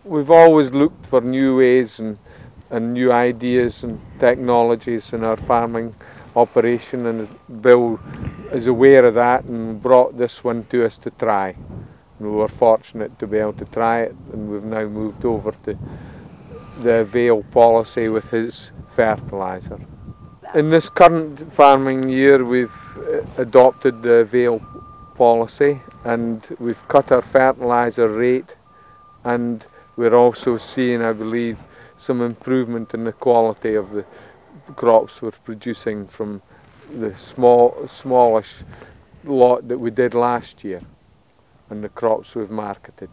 we've always looked for new ways and new ideas and technologies in our farming operation, and Bill is aware of that and brought this one to us to try. And we were fortunate to be able to try it, and we've now moved over to the AVAIL policy with his fertiliser. In this current farming year we've adopted the AVAIL policy, and we've cut our fertiliser rate, and we're also seeing, I believe, some improvement in the quality of the crops we're producing from the smallish lot that we did last year and the crops we've marketed.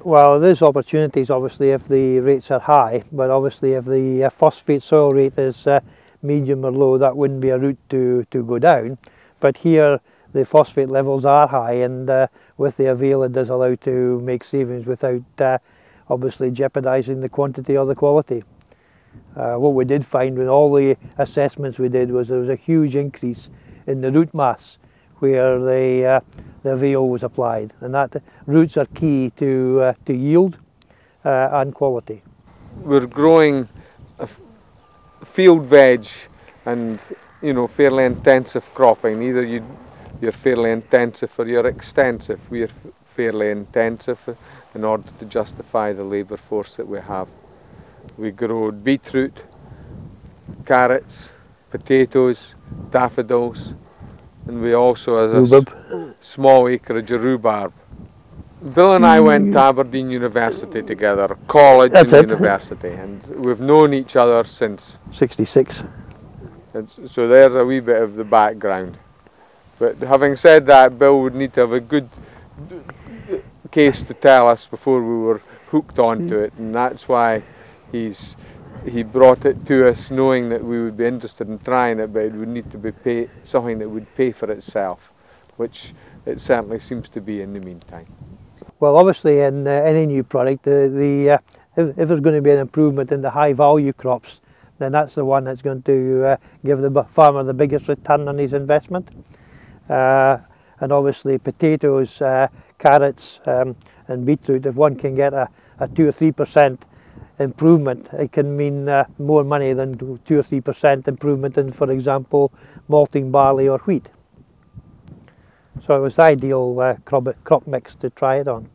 Well, there's opportunities obviously if the rates are high, but obviously if the phosphate soil rate is medium or low, that wouldn't be a route to go down. But here the phosphate levels are high, and with the AVAIL it does allow to make savings without obviously jeopardising the quantity or the quality. What we did find with all the assessments we did was there was a huge increase in the root mass where the AVAIL was applied, and that roots are key to yield and quality. We're growing a field veg and fairly intensive cropping. Either you're fairly intensive or you're extensive. We're fairly intensive in order to justify the labour force that we have. We grow beetroot, carrots, potatoes, daffodils, and we also have a small acreage of rhubarb. Bill and I went to Aberdeen University together, college and university, and we've known each other since '66. So there's a wee bit of the background. But having said that, Bill would need to have a good case to tell us before we were hooked onto it, and that's why he brought it to us knowing that we would be interested in trying it, but it would need to be something that would pay for itself, which it certainly seems to be in the meantime. Well, obviously in any new product, if there's going to be an improvement in the high value crops, then that's the one that's going to give the farmer the biggest return on his investment. And obviously potatoes, carrots and beetroot, if one can get a 2 or 3% improvement, it can mean more money than 2 or 3% improvement in, for example, malting barley or wheat. So it was the ideal crop mix to try it on.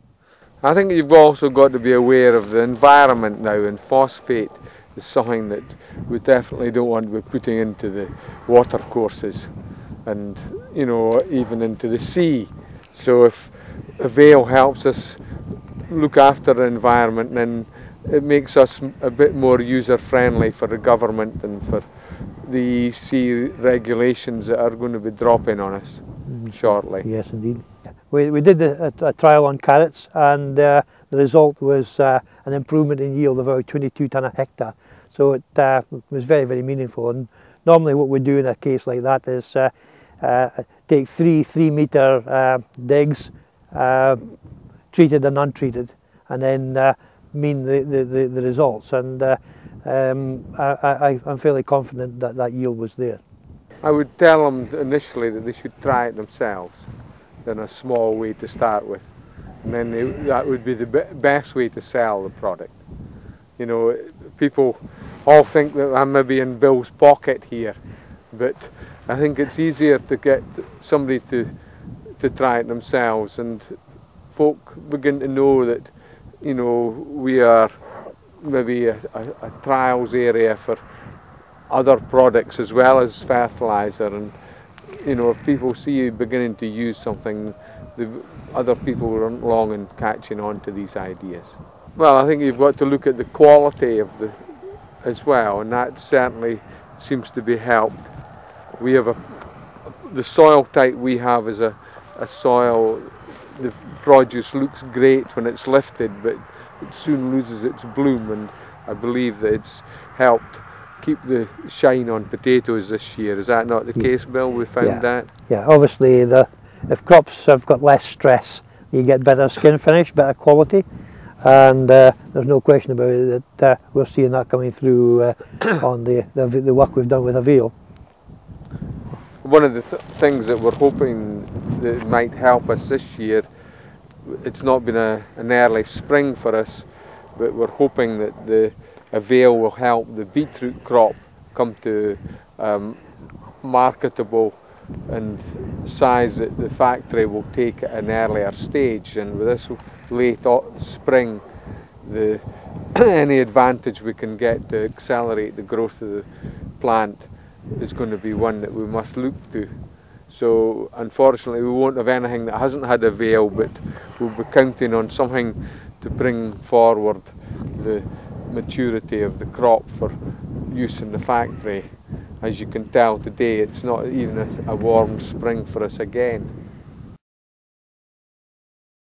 I think you've also got to be aware of the environment now, and phosphate is something that we definitely don't want to be putting into the water courses and even into the sea. So if AVAIL helps us look after the environment, then it makes us a bit more user friendly for the government and for the EC regulations that are going to be dropping on us shortly. Yes, indeed. We did a trial on carrots, and the result was an improvement in yield of about 22 tonne a hectare. So it was very, very meaningful. And normally what we do in a case like that is take three 3-metre digs, treated and untreated, and then mean the results. And I'm fairly confident that that yield was there. I would tell them initially that they should try it themselves in a small way to start with, and then that would be the best way to sell the product. People all think that I'm maybe in Bill's pocket here, but I think it's easier to get somebody to try it themselves, and folk begin to know that we are maybe a trials area for other products as well as fertiliser, and if people see you beginning to use something, the other people aren't long in catching on to these ideas. Well, I think you've got to look at the quality of as well, and that certainly seems to be helped. We have the soil type we have is a soil, the produce looks great when it's lifted, but it soon loses its bloom, and I believe that it's helped keep the shine on potatoes this year. Is that not the case, Bill? We found that? Yeah, obviously if crops have got less stress, you get better skin finish, better quality, and there's no question about it that we're seeing that coming through on the work we've done with AVAIL. One of the things that we're hoping that might help us this year, it's not been an early spring for us, but we're hoping that the AVAIL will help the beetroot crop come to marketable and size that the factory will take at an earlier stage. And with this late spring, any advantage we can get to accelerate the growth of the plant is going to be one that we must look to. So unfortunately we won't have anything that hasn't had AVAIL, but we'll be counting on something to bring forward the maturity of the crop for use in the factory. As you can tell today, it's not even a warm spring for us again.